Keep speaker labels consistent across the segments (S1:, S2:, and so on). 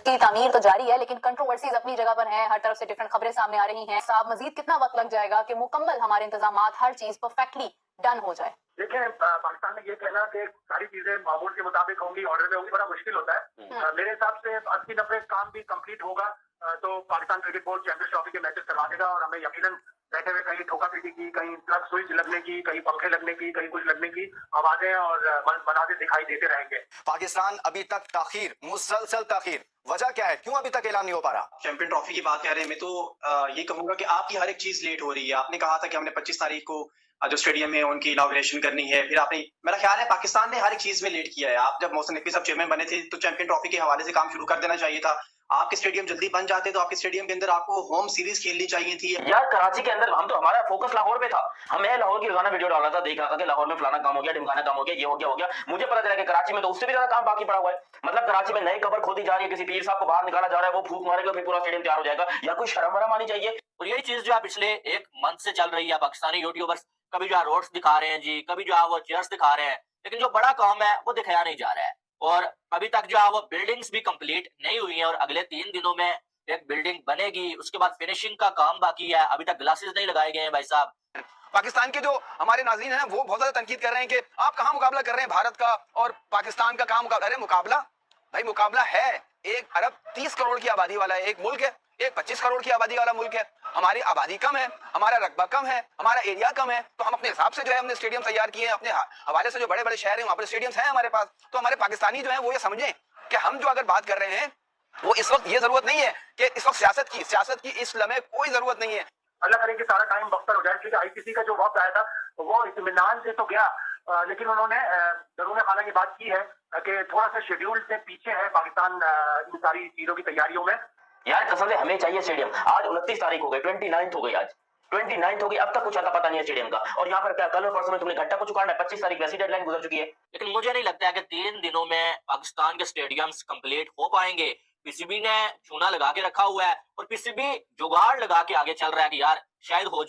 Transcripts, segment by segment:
S1: की तामीर तो जारी है, लेकिन कंट्रोवर्सीज अपनी जगह पर हैं। हर तरफ से डिफरेंट खबरें सामने आ रही हैं। साहब, मजीद कितना वक्त लग जाएगा कि मुकम्मल हमारे इंतजाम, हर चीज परफेक्टली डन हो जाए?
S2: देखिए, पाकिस्तान में ये कहना कि सारी चीजें मामूल के मुताबिक होंगी, ऑर्डर में होंगी, बड़ा मुश्किल होता है। मेरे हिसाब से 80-90 काम भी कंप्लीट होगा तो Pakistan cricket board champions trophy के मैचेस करवा देगा। और हमें यकीनन बैठे हुए कहीं ठोका पीटी की, कहीं प्लग स्विच लगने की, कहीं पंखे लगने की, कहीं कुछ लगने की आवाजें और मनाजे दिखाई देते रहेंगे।
S3: पाकिस्तान अभी तक ताखीर, मुसलसल ताखीर, वजह क्या है? क्यों अभी तक ऐलान नहीं हो पा रहा?
S4: चैंपियन ट्रॉफी की बात कर रहे हैं, मैं तो ये कहूंगा कि आपकी हर एक चीज लेट हो रही है। आपने कहा था कि हमने 25 तारीख को जो स्टेडियम में उनकी इनॉग्रेशन करनी है, फिर आपने, मेरा ख्याल है पाकिस्तान ने हर एक चीज में लेट किया है। आप जब मोहसिन नकवी साहब चेयरमैन बने थे तो चैंपियन ट्रॉफी के हवाले से काम शुरू कर देना चाहिए था। आपके स्टेडियम जल्दी बन जाते तो आपके स्टेडियम के अंदर आपको होम सीरीज खेलनी चाहिए थी।
S5: यार कराची के अंदर हम तो, हमारा फोकस लाहौर पे था। मैं लाहौर की रोजाना वीडियो डाल रहा था, देख रहा था कि लाहौर में फलाना काम हो गया, ढिमकाना काम हो गया, ये हो गया। मुझे पता चला कि कराची में तो उससे भी ज्यादा काम बाकी पड़ा हुआ है। मतलब कराची में नई कबर खोदी जा रही है, किसी पीर साहब को बाहर निकाला जा रहा है, वो फूक मारेगा, फिर पूरा स्टेडियम तैयार हो जाएगा। यार कोई शर्म वरम आनी चाहिए।
S6: और यही चीज जो है पिछले एक मंथ से चल रही है। पाकिस्तानी यूट्यूबर्स कभी जो है रोड्स दिखा रहे हैं जी, कभी जो है वो चेयर्स दिखा रहे हैं, लेकिन जो बड़ा काम है वो दिखाया नहीं जा रहा है। और अभी तक जो है वो बिल्डिंग्स भी कंप्लीट नहीं हुई हैं और अगले 3 दिनों में एक बिल्डिंग बनेगी। उसके बाद फिनिशिंग का काम बाकी है। अभी तक ग्लासेस नहीं लगाए गए हैं भाई साहब।
S3: पाकिस्तान के जो हमारे नाज़रीन हैं वो बहुत ज्यादा तनकीद कर रहे हैं कि आप कहाँ मुकाबला कर रहे हैं भारत का और पाकिस्तान का, कहाँ मुकाबला? अरे मुकाबला भाई, मुकाबला है। 1 अरब 30 करोड़ की आबादी वाला एक मुल्क है, एक 25 करोड़ की आबादी वाला मुल्क है। हमारी आबादी कम है, हमारा रकबा कम है, हमारा एरिया कम है, तो हम अपने हिसाब से जो है हमने स्टेडियम तैयार किए हैं। अपने हवाले से जो बड़े बड़े शहर हैं वहाँ पर स्टेडियम्स हैं हमारे पास। तो हमारे पाकिस्तानी जो है वो ये समझें कि हम जो अगर बात कर रहे हैं वो इस वक्त ये जरूरत नहीं है कि इस वक्त सियासत की इस लम्हे कोई जरूरत नहीं है।
S2: अल्लाह करे कि सारा टाइम वक्त पर हो जाए। क्योंकि आईसीसी का जो वक्त आया था वो इत्मीनान से तो गया, लेकिन उन्होंने दरूने खाना की बात की है कि थोड़ा सा शेड्यूल से पीछे है पाकिस्तान इन सारी चीजों की तैयारियों में।
S5: यार कसम से हमें चाहिए स्टेडियम। आज 29 तारीख हो गई, 29 हो गई, आज 29 हो गई, अब तक कुछ आता पता नहीं है स्टेडियम का। और यहाँ पर क्या कल और परसों में तुमने घंटा को चुकाना है? 25 तारीख वैसी डेडलाइन गुजर चुकी है।
S6: लेकिन मुझे नहीं लगता है कि 3 दिनों में पाकिस्तान के स्टेडियम्स कंप्लीट हो पाएंगे। पीसीबी ने चूना लगा के रखा हुआ है और पीसीबी जुगाड़ लगा के आगे चल रहा है कि यार शायद हो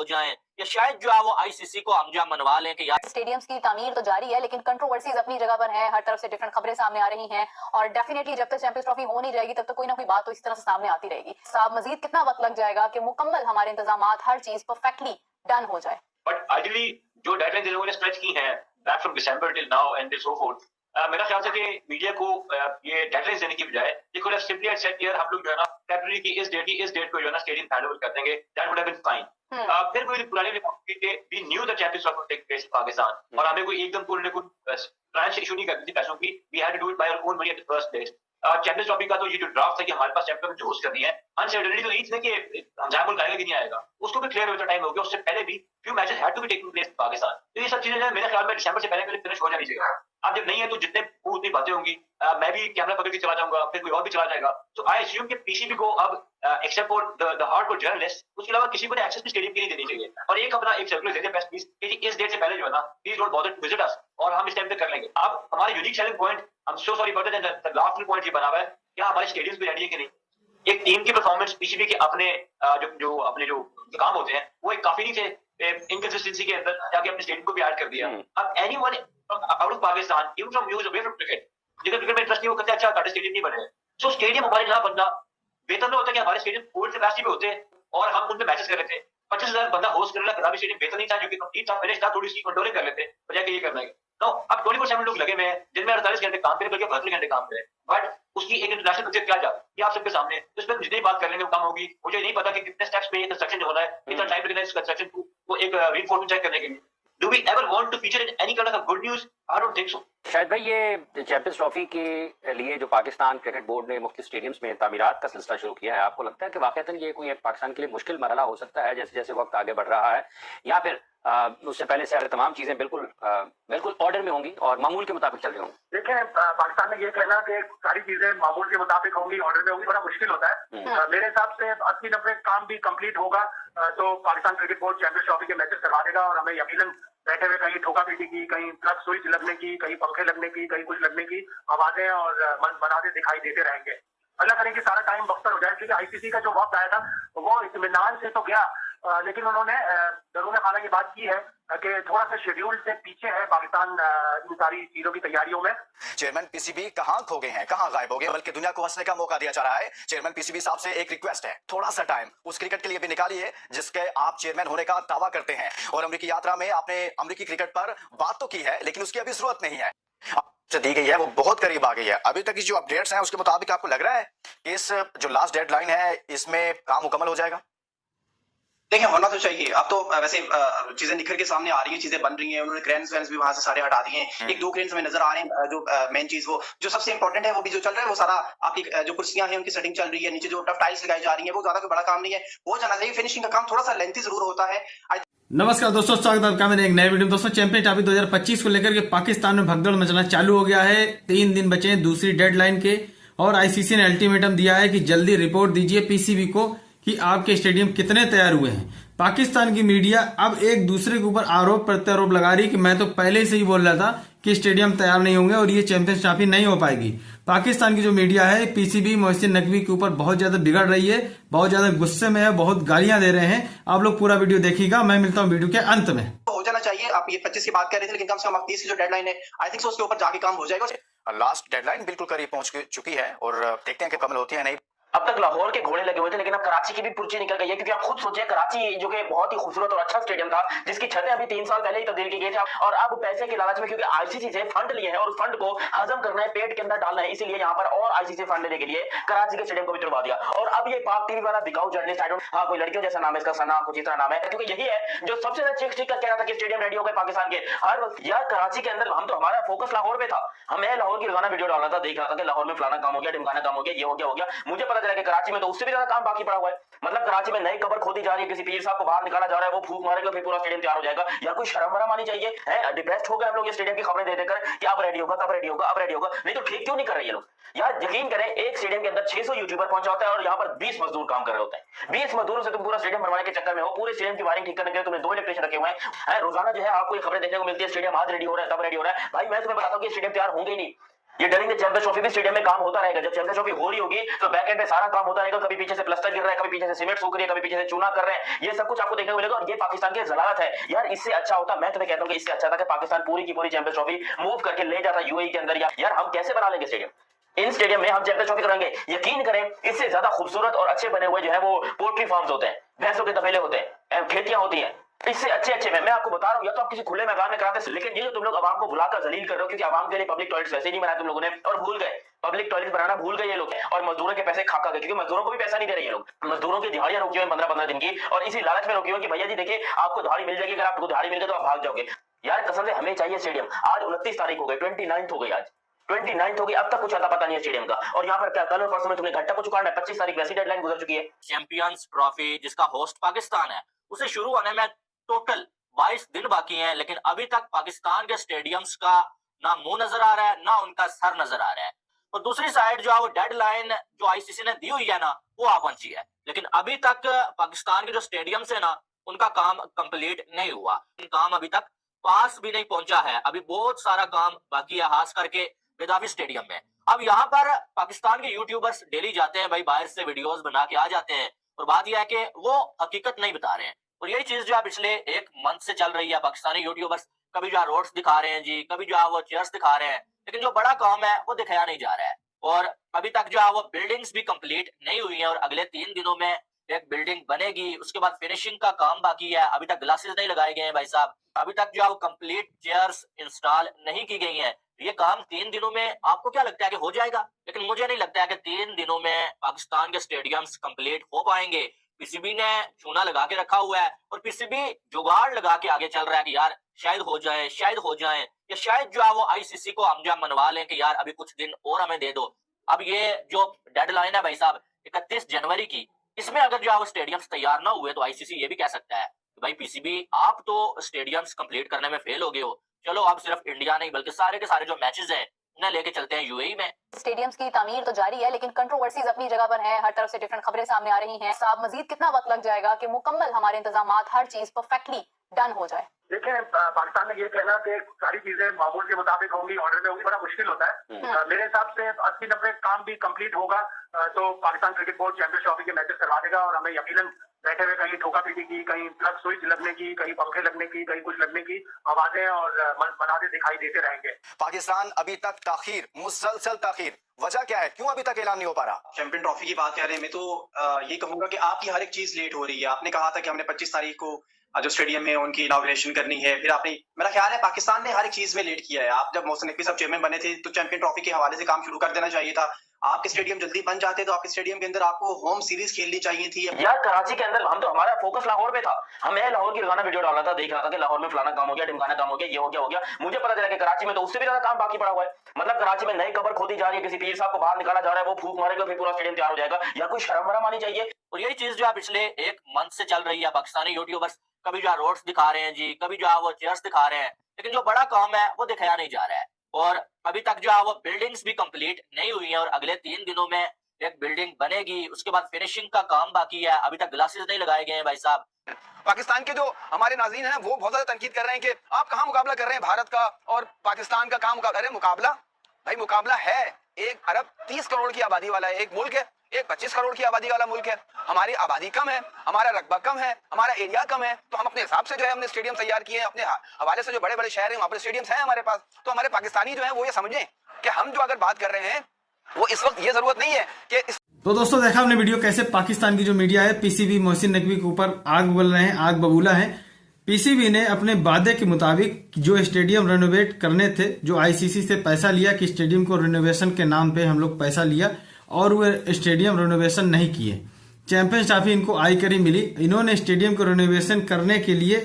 S6: जाए या शायद जो है वो आईसीसी को हम मनवा लें कि यार।
S1: स्टेडियम्स की तामीर तो जारी है, लेकिन कंट्रोवर्सीज अपनी जगह पर हैं। हर तरफ से डिफरेंट खबरें सामने आ रही हैं और डेफिनेटली जब तक चैंपियंस ट्रॉफी हो नहीं जाएगी तब तक कोई ना कोई बात तो इस तरह से सामने आती रहेगी। साहब, मजीद कितना वक्त लग जाएगा कि मुकम्मल हमारे इंतजाम, हर चीज परफेक्टली डन हो जाए?
S7: बट आइडियली जो डेडलाइन इन लोगों ने स्ट्रेच की है back from December till now and so fourth, मेरा ख्याल है कि मीडिया को ये डेडलाइन देने की बजाय ये कोई सिंपली सेट ईयर हम लोग जो है ना फरवरी की इस डेट को जो है ना स्टेडियम हैंडओवर कर देंगे, that would have been fine. फिर कोई पुरानी we knew the Champions Trophy take place in Pakistan और हमें कोई एकदम पूरे को ट्रांस इशू नहीं करनी थी पैसों की। We had to do it by our own money at the first place. Champions Trophy का तो ये जो ड्राफ्ट था कि हमारे पास चैंपियन जो होस्ट करनी है, अनसर्टेनिटी तो यही थी कि हंजाम मुल्क आएगा कि नहीं आएगा, उसको भी क्लियर होने का टाइम हो गया। उससे पहले भी few matches had to be taking place in Pakistan. तो ये सब चीजें मेरे ख्याल में दिसंबर से पहले फिनिश हो जानी चाहिए। अब जब नहीं है तो जितने उतनी बातें होंगी, मैं भी कैमरा पकड़ के चला जाऊंगा, फिर कोई और भी चला जाएगा। सो आई अस्यूम कि पीसीबी को अब except for the hardcore journalist, उसके अलावा किसी को एक्सेस भी स्टेडियम की नहीं देनी चाहिए। और एक अपना एक सर्कुलर दे दे प्रेस प्लीज कि इस डेट से पहले जो है ना please don't bother to visit us, और हम इस टाइम पे कर लेंगे। अब हमारे unique selling point, I am so sorry for that, the last point ये बना हुआ है क्या हमारे स्टेडियम्स भी रेडी है कि नहीं। एक टीम की परफॉर्मेंस पीसीबी के अपने जो अपने जो काम होते हैं वो एक काफी नहीं थे, इनकंसिस्टेंसी के अंदर जाके अपने स्टेडियम को भी ऐड कर दिया। अब anyone out of Pakistan, even from views away from cricket, जिनका क्रिकेट में इंटरेस्ट नहीं, वो कहते हैं अच्छा हमारे स्टेडियम नहीं बने। सो स्टेडियम हमारे यहाँ बनना बेहतर होता है कि हमारे स्टेडियम फुल कैपेसिटी पे होते और हम उनमें मैचेस कर लेते। 25,000 बंदा होस्ट करने लगा, स्टेडियम बेहतर नहीं था, जो कि कंप्लीट था, फिनिश था, थोड़ी सी कंट्रोलिंग कर लेते बजाय कि ये करना है। तो अब 24/7 लोग लगे हुए हैं, दिन में 48 घंटे काम करें बल्कि 72 घंटे काम करें। बट उसकी एक इंटरनेशनल बजट क्या जाए ये आप सबके सामने, तो इस पर जितनी बात कर लेंगे वो कम होगी। मुझे नहीं पता कि कितने स्टेप्स पे ये कंस्ट्रक्शन होना है, कितना टाइम लगेगा इस कंस्ट्रक्शन को एक रीइंफोर्समेंट चेक करने के लिए। Do we ever want to feature in any kind of good news? I don't think so.
S8: शायद भाई ये चैंपियंस ट्रॉफी के लिए जो पाकिस्तान क्रिकेट बोर्ड ने मुख्तलिफ स्टेडियम्स में तामीरात का सिलसिला शुरू किया है, आपको लगता है कि वाकईतन ये कोई पाकिस्तान के लिए मुश्किल मरहला हो सकता है जैसे जैसे वक्त आगे बढ़ रहा है, या फिर उससे पहले से तमाम चीजें बिल्कुल ऑर्डर में होंगी और मामूल के मुताबिक चल रही होंगी?
S2: देखिए, पाकिस्तान में ये कहना कि सारी चीजें मामूल के मुताबिक होंगी, ऑर्डर में होंगी, बड़ा मुश्किल होता है। मेरे हिसाब से 80-90 काम भी कंप्लीट होगा तो Pakistan cricket board champions trophy के मैचेस करवा देगा। और हमें यकीनन बैठे हुए कहीं ठोका पीटी की, कहीं प्लग स्विच लगने की, कहीं पंखे लगने की, कहीं कुछ लगने की आवाजें और मनाजे दिखाई देते रहेंगे। अल्लाह करे कि सारा टाइम वक्त पर हो जाए। क्योंकि आईसीसी का जो वक्त आया था वो इत्मीनान से तो गया, लेकिन उन्होंने दरूने खाना की बात की है कि थोड़ा सा शेड्यूल से पीछे है पाकिस्तान इन सारी चीजों की तैयारियों में।
S9: चेयरमैन पीसीबी कहाँ खो गए हैं, कहाँ गायब हो गए, बल्कि दुनिया को हंसने का मौका दिया जा रहा है। चेयरमैन पीसीबी साहब से एक रिक्वेस्ट है, थोड़ा सा टाइम उस क्रिकेट के लिए भी निकालिए जिसके आप चेयरमैन होने का दावा करते हैं। और अमेरिकी यात्रा में आपने अमेरिकी क्रिकेट पर बात तो की है, लेकिन उसकी अभी जरूरत नहीं है, जो दी गई है वो बहुत करीब आ गई है। अभी तक की जो अपडेट्स हैं उसके मुताबिक आपको लग रहा है कि इस जो लास्ट डेडलाइन है इसमें काम मुकम्मल हो जाएगा?
S4: देखिए, होना तो चाहिए। अब तो वैसे चीजें निखर के सामने आ रही हैं, चीजें बन रही हैं। उन्होंने क्रेन्स वेन्स भी वहां से सारे हटा दिए हैं। एक दो क्रेन्स में नजर आ रहे हैं। जो मेन चीज वो जो सबसे इंपॉर्टेंट है वो भी जो चल रहा है वो सारा आपकी जो कुर्सियां हैं उनकी सेटिंग चल रही है। नीचे जो टफ टाइल्स लगाई जा रही है वो ज्यादा कोई बड़ा काम नहीं है, हो जाना चाहिए। फिनिशिंग का काम थोड़ा सा लेंथी जरूर होता है।
S10: नमस्कार दोस्तों, स्वागत है आपका मेरे एक नए वीडियो में। दोस्तों, चैंपियन ट्रॉफी 2025 को लेकर के पाकिस्तान में भगदड़ मचना चालू हो गया है। 3 दिन बचे हैं दूसरी डेडलाइन के और आईसीसी ने अल्टीमेटम दिया है कि जल्दी रिपोर्ट दीजिए पीसीबी को कि आपके स्टेडियम कितने तैयार हुए हैं। पाकिस्तान की मीडिया अब एक दूसरे के ऊपर आरोप प्रत्यारोप लगा रही है कि मैं तो पहले से ही बोल रहा था कि स्टेडियम तैयार नहीं होंगे और ये चैंपियंस ट्रॉफी नहीं हो पाएगी। पाकिस्तान की जो मीडिया है पीसीबी मोहसिन नकवी के ऊपर बहुत ज्यादा बिगड़ रही है, बहुत ज्यादा गुस्से में है, बहुत गालियां दे रहे हैं। आप लोग पूरा वीडियो देखिएगा, मैं मिलता हूं वीडियो के अंत में।
S4: हो जाना चाहिए। आप ये 25 की बात कर रहे थे, लेकिन कम से कम 30 की जो डेडलाइन है आई थिंक उसके ऊपर जाके काम हो जाएगा।
S9: लास्ट डेडलाइन बिल्कुल करीब पहुंच चुकी है और देखते हैं कि कमल होती है नहीं।
S5: अब तक लाहौर के घोड़े लगे हुए थे, लेकिन अब कराची की भी पुर्जी निकल गई है। क्योंकि आप खुद सोचिए, कराची जो कि बहुत ही खूबसूरत और अच्छा स्टेडियम था, जिसकी छतें अभी 3 साल पहले ही तब्दील की गई थी, और अब पैसे के लालच में क्योंकि आईसीसी से फंड लिए हैं और फंड को हजम करना है, पेट के अंदर डालना है, इसीलिए यहाँ पर और आईसीसी फंड लेने के लिए कराची के स्टेडियम को भी तुड़वा दिया। और अब ये पाक टीवी वाला बिकाऊ जर्नलिस्ट, हाँ कोई लड़कियों जैसा नाम है इसका, सना कुछ इतना नाम है, क्योंकि यही है जो सबसे ज्यादा चेक कर कह रहा था कि स्टेडियम रेडी हो गए पाकिस्तान के हर वक्त। यार कराची के अंदर हम तो, हमारा फोकस लाहौर पे था। मैं लाहौर की रोजाना वीडियो डाल रहा था, देख रहा था कि लाहौर में फलाना काम हो गया, ढिमकाना काम हो गया, ये हो गया। मुझे पता चला कि कराची में तो उससे भी ज्यादा काम बाकी पड़ा हुआ है। मतलब कराची में नई कबर खोदी जा रही है, किसी पीर साहब को बाहर निकाला जा रहा है, वो फूंक मारेगा फिर पूरा स्टेडियम तैयार हो जाएगा। यार कोई शर्म वरम आनी चाहिए है। डिप्रेस्ड हो गए हम लोग ये स्टेडियम की खबरें दे देकर कि अब रेडी होगा, कब रेडी होगा, अब रेडी होगा। नहीं तो ठीक क्यों नहीं कर रहे ये लोग? यार यकीन करें, एक स्टेडियम के अंदर 600 यूट्यूबर पहुंचा होता है और यहाँ पर 20 मजदूर काम कर रहे होते हैं। 20 मजदूरों से तुम पूरा स्टेडियम बनवाने के चक्कर में हो। पूरे स्टेडियम की वायरिंग ठीक करने के लिए तुमने 2 इलेक्ट्रीशियन रखे हुए हैं। रोजाना जो है आपको ये खबरें देखने को मिलती है, स्टेडियम आज रेडी हो रहा है, तब रेडी हो रहा है। भाई मैं तुम्हें बताता हूँ कि स्टेडियम तैयार होंगे ही नहीं। ये डरेंगे चैंपियंस ट्रॉफी भी स्टेडियम में काम होता रहेगा। जब चैंपियंस ट्रॉफी हो रही होगी तो बैक एंड पे सारा काम होता रहेगा। कभी पीछे से प्लास्टर गिर रहा है, कभी पीछे से सीमेंट सूख रही है, कभी पीछे से चूना कर रहे हैं। ये सब कुछ आपको देखने को मिलेगा और ये पाकिस्तान की जलालत है। यार इससे अच्छा होता, मैं तुम्हें कहता हूं कि इससे अच्छा था कि पाकिस्तान पूरी की पूरी चैंपियंस ट्रॉफी मूव करके ले जाता यूएई के अंदर। यार हम कैसे बना लेंगे स्टेडियम? इन स्टेडियम में हम चैंपियंस ट्रॉफी कराएंगे। यकीन करें, इससे ज्यादा खूबसूरत और अच्छे बने हुए जो है वो पोल्ट्री फार्म्स होते हैं, भैंसों के तबेले होते हैं, खेतियां होती हैं। इससे अच्छे मैं आपको बता रहा हूं, या तो आप किसी खुले मैदान में कराते, लेकिन ये जो तुम लोग आवाम को बुलाकर जलील कर रहे हो, क्योंकि आवाम के लिए पब्लिक टॉयलेट्स वैसे ही नहीं बनाए तुम लोगों ने, और भूल गए पब्लिक टॉयलेट बनाना, भूल गए ये लोग, और मजदूरों के पैसे खा गए। क्योंकि मजदूरों को भी पैसा नहीं दे रहे ये लोग। मजदूरों की दिहाड़ियां रोकी हुई 15-15 दिन की, और इसी लालच में रोकी हुई कि भैया जी देखिए आपको दिहाड़ी मिल जाएगी, अगर आपको दिहाड़ी मिल गई तो आप भाग जाओगे। यार कसम से हमें चाहिए स्टेडियम। आज 29 तारीख हो गई, 29 हो गई, आज 29 हो गई, अब तक कुछ आता पता नहीं है स्टेडियम का। और यहाँ पर क्या कल और परसों में तुमने घंटा को चुकाना है। 25 तारीख वैसी डेडलाइन गुजर चुकी है।
S6: चैंपियंस ट्रॉफी जिसका होस्ट पाकिस्तान है, उसे शुरू होने में टोटल 22 दिन बाकी हैं, लेकिन अभी तक पाकिस्तान के स्टेडियम्स का ना मुंह नजर आ रहा है, ना उनका सर नजर आ रहा है। और दूसरी साइड जो है वो डेडलाइन जो आईसीसी ने दी हुई है ना, वो आ पहुंची है, लेकिन अभी तक पाकिस्तान के जो स्टेडियम्स है ना, उनका काम कंप्लीट नहीं हुआ। काम अभी तक पास भी नहीं पहुंचा है। अभी बहुत सारा काम बाकी है, खास करके गद्दाफी स्टेडियम में। अब यहाँ पर पाकिस्तान के यूट्यूबर्स डेली जाते हैं भाई, बाहर से वीडियोस बना के आ जाते हैं, और बात यह है कि वो हकीकत नहीं बता रहे हैं। और यही चीज जो है पिछले 1 मंथ से चल रही है। पाकिस्तानी यूट्यूबर्स कभी जो है रोड्स दिखा रहे हैं जी, कभी जो है वो चेयर्स दिखा रहे हैं, लेकिन जो बड़ा काम है वो दिखाया नहीं जा रहा है। और अभी तक जो है वो बिल्डिंग्स भी कंप्लीट नहीं हुई है, और अगले 3 दिनों में एक बिल्डिंग बनेगी। उसके बाद फिनिशिंग का काम बाकी है। अभी तक ग्लासेस नहीं लगाए गए हैं भाई साहब, अभी तक जो है वो कंप्लीट चेयर्स इंस्टॉल नहीं की गई हैं। ये काम 3 दिनों में आपको क्या लगता है कि हो जाएगा? लेकिन मुझे नहीं लगता है कि 3 दिनों में पाकिस्तान के स्टेडियम्स कंप्लीट हो पाएंगे। पीसीबी ने चूना लगा के रखा हुआ है, और पीसीबी जुगाड़ लगा के आगे चल रहा है कि यार शायद हो जाए, शायद हो जाए, या शायद जो है वो आईसीसी को हम मनवा लें कि यार अभी कुछ दिन और हमें दे दो। अब ये जो डेडलाइन है भाई साहब 31 जनवरी की, इसमें अगर जो है वो स्टेडियम्स तैयार ना हुए तो आईसीसी ये भी कह सकता है कि भाई पीसीबी आप तो स्टेडियम्स कंप्लीट करने में फेल हो गए हो, चलो अब सिर्फ इंडिया नहीं बल्कि सारे के सारे जो मैचेस हैं उन्हें लेके चलते हैं यूएई में।
S1: स्टेडियम्स की तामीर तो जारी है, लेकिन कंट्रोवर्सीज अपनी जगह पर हैं। हर तरफ से डिफरेंट खबरें सामने आ रही हैं। साहब मजीद कितना वक्त लग जाएगा कि मुकम्मल हमारे इंतजामात, हर चीज परफेक्टली डन हो जाए?
S2: देखिए, पाकिस्तान में ये कहना कि सारी चीजें मामूल के मुताबिक होंगी, ऑर्डर में होंगी, बड़ा मुश्किल होता है। मेरे हिसाब से 80-90 काम भी कंप्लीट होगा तो Pakistan cricket board champions trophy के मैचेस करवा देगा, और हमें यकीनन बैठे हुए कहीं ठोका पीटी की, कहीं प्लग स्विच लगने की, कहीं पंखे लगने की, कहीं कुछ लगने की आवाजें और मनादे दिखाई देते रहेंगे।
S9: पाकिस्तान अभी तक ताखीर, मुसलसल ताखीर, वजह क्या है, क्यों अभी तक ऐलान नहीं हो पा रहा?
S4: चैंपियन ट्रॉफी की बात कर रहे हैं, मैं तो ये कहूंगा कि आपकी हर एक चीज लेट हो रही है। आपने कहा था कि हमने 25 तारीख को जो स्टेडियम में उनकी इनॉग्रेशन करनी है, फिर आपने, मेरा ख्याल है पाकिस्तान ने हर एक चीज में लेट किया है। आप जब मोहसिन नकवी साहब चेयरमैन बने थे तो चैंपियन ट्रॉफी के हवाले से काम शुरू कर देना चाहिए था। आपके स्टेडियम जल्दी बन जाते तो आपके स्टेडियम के अंदर आपको होम सीरीज खेलनी चाहिए थी।
S5: यार कराची के अंदर हम तो, हमारा फोकस लाहौर पे था। मैं लाहौर की रोजाना वीडियो डाल रहा था, देख रहा था कि लाहौर में फलाना काम हो गया, ढिमकाना काम हो गया, ये हो गया। मुझे पता चला कि कराची में तो उससे भी ज्यादा काम बाकी पड़ा हुआ है। मतलब कराची में नई कबर खोदी जा रही है, किसी पीर साहब को बाहर निकाला जा रहा है, वो फूक मारेगा, फिर पूरा स्टेडियम तैयार हो जाएगा। यार कोई शर्म वरम आनी चाहिए।
S6: और यही चीज जो है पिछले एक मंथ से चल रही है। पाकिस्तानी यूट्यूबर्स कभी जो है रोड्स दिखा रहे हैं जी, कभी जो है वो चेयर्स दिखा रहे हैं, लेकिन जो बड़ा काम है वो दिखाया नहीं जा रहा है। और अभी तक जो है वो बिल्डिंग्स भी कंप्लीट नहीं हुई है और अगले 3 दिनों में एक बिल्डिंग बनेगी, उसके बाद फिनिशिंग का काम बाकी है। अभी तक ग्लासेस नहीं लगाए गए हैं भाई साहब।
S3: पाकिस्तान के जो हमारे नाज़रीन हैं वो बहुत ज्यादा तनकीद कर रहे हैं कि आप कहां मुकाबला कर रहे हैं भारत का और पाकिस्तान का, कहां मुकाबला? अरे मुकाबला भाई, मुकाबला है। 1 अरब 30 करोड़ की आबादी वाला एक मुल्क है, एक 25 करोड़ की आबादी वाला मुल्क है। हमारी आबादी कम है, हमारा रकबा कम है, हमारा एरिया कम है, तो हम अपने हिसाब से जो है हमने स्टेडियम तैयार किए हैं। अपने हवाले से जो बड़े बड़े शहर हैं वहां पर स्टेडियम्स हैं हमारे पास। तो हमारे पाकिस्तानी जो है वो ये समझें कि हम जो अगर बात कर रहे हैं वो इस वक्त ये जरूरत नहीं है कि
S10: तो दोस्तों देखा हमने वीडियो कैसे पाकिस्तान की जो मीडिया है पीसीबी मोहसिन नकवी के ऊपर आग उगल रहे हैं, आग बबूला है। पीसीबी ने अपने वादे के मुताबिक जो स्टेडियम रेनोवेट करने थे, जो आईसीसी से पैसा लिया कि स्टेडियम को रेनोवेशन के नाम पे हम लोग पैसा लिया और वो स्टेडियम रेनोवेशन नहीं किए। चैंपियंस ट्रॉफी इनको आई करी मिली। इन्होंने स्टेडियम को रेनोवेशन करने के लिए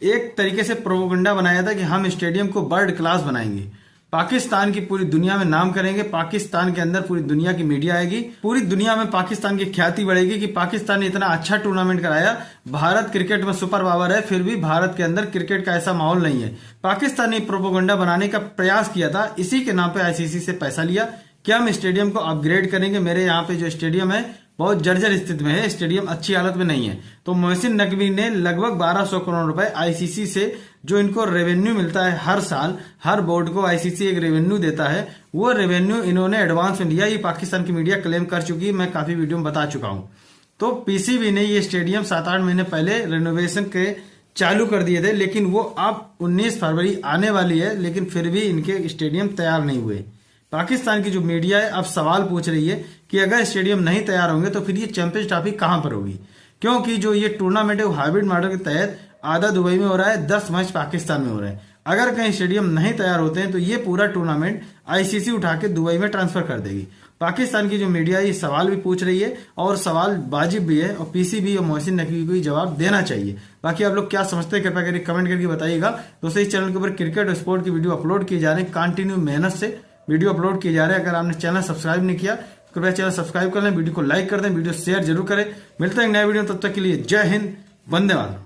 S10: एक तरीके से प्रोपेगेंडा बनाया था कि हम स्टेडियम को वर्ल्ड क्लास बनाएंगे, पाकिस्तान की पूरी दुनिया में नाम करेंगे, पाकिस्तान के अंदर पूरी दुनिया की मीडिया आएगी, पूरी दुनिया में पाकिस्तान की ख्याति बढ़ेगी कि पाकिस्तान ने इतना अच्छा टूर्नामेंट कराया। भारत क्रिकेट में सुपर पावर है, फिर भी भारत के अंदर क्रिकेट का ऐसा माहौल नहीं है। पाकिस्तान ने प्रोपेगेंडा बनाने का प्रयास किया था, इसी के नाम पे आईसीसी से पैसा लिया कि हम स्टेडियम को अपग्रेड करेंगे। मेरे यहाँ पे जो स्टेडियम है बहुत जर्जर स्थिति में है, स्टेडियम अच्छी हालत में नहीं है। तो मोहसिन नकवी ने लगभग 1200 करोड़ रुपए आईसीसी से, जो इनको रेवेन्यू मिलता है हर साल, हर बोर्ड को आईसीसी एक रेवेन्यू देता है, वो रेवेन्यू इन्होंने एडवांस में लिया। ये पाकिस्तान की मीडिया क्लेम कर चुकी है, मैं काफी वीडियो में बता चुका हूं। तो पीसीबी ने ये स्टेडियम 7-8 महीने पहले रेनोवेशन के चालू कर दिए थे, लेकिन वो अब 19 फरवरी आने वाली है, लेकिन फिर भी इनके स्टेडियम तैयार नहीं हुए। पाकिस्तान की जो मीडिया है अब सवाल पूछ रही है कि अगर स्टेडियम नहीं तैयार होंगे तो फिर ये चैंपियंस ट्रॉफी कहां पर होगी, क्योंकि जो ये टूर्नामेंट है वो हाइब्रिड मॉडल के तहत आधा दुबई में हो रहा है, 10 मैच पाकिस्तान में हो रहे हैं। अगर कहीं स्टेडियम नहीं तैयार होते हैं तो ये पूरा टूर्नामेंट आईसीसी उठा के दुबई में ट्रांसफर कर देगी। पाकिस्तान की जो मीडिया है ये सवाल भी पूछ रही है और सवाल वाजिब भी है, और पीसीबी और मोहसिन नकवी को जवाब देना चाहिए। बाकी आप लोग क्या समझते हैं कृपया करके कमेंट करके बताइएगा। दोस्तों इस चैनल के ऊपर क्रिकेट और स्पोर्ट की वीडियो अपलोड किए जा रहे हैं, कंटिन्यू मेहनत से वीडियो अपलोड किए जा रहे हैं। अगर आपने चैनल सब्सक्राइब नहीं किया कृपया चैनल सब्सक्राइब कर लें, वीडियो को लाइक कर दें, वीडियो शेयर जरूर करें। मिलते हैं नए वीडियो, तब तक के लिए जय हिंद, वंदे मातरम।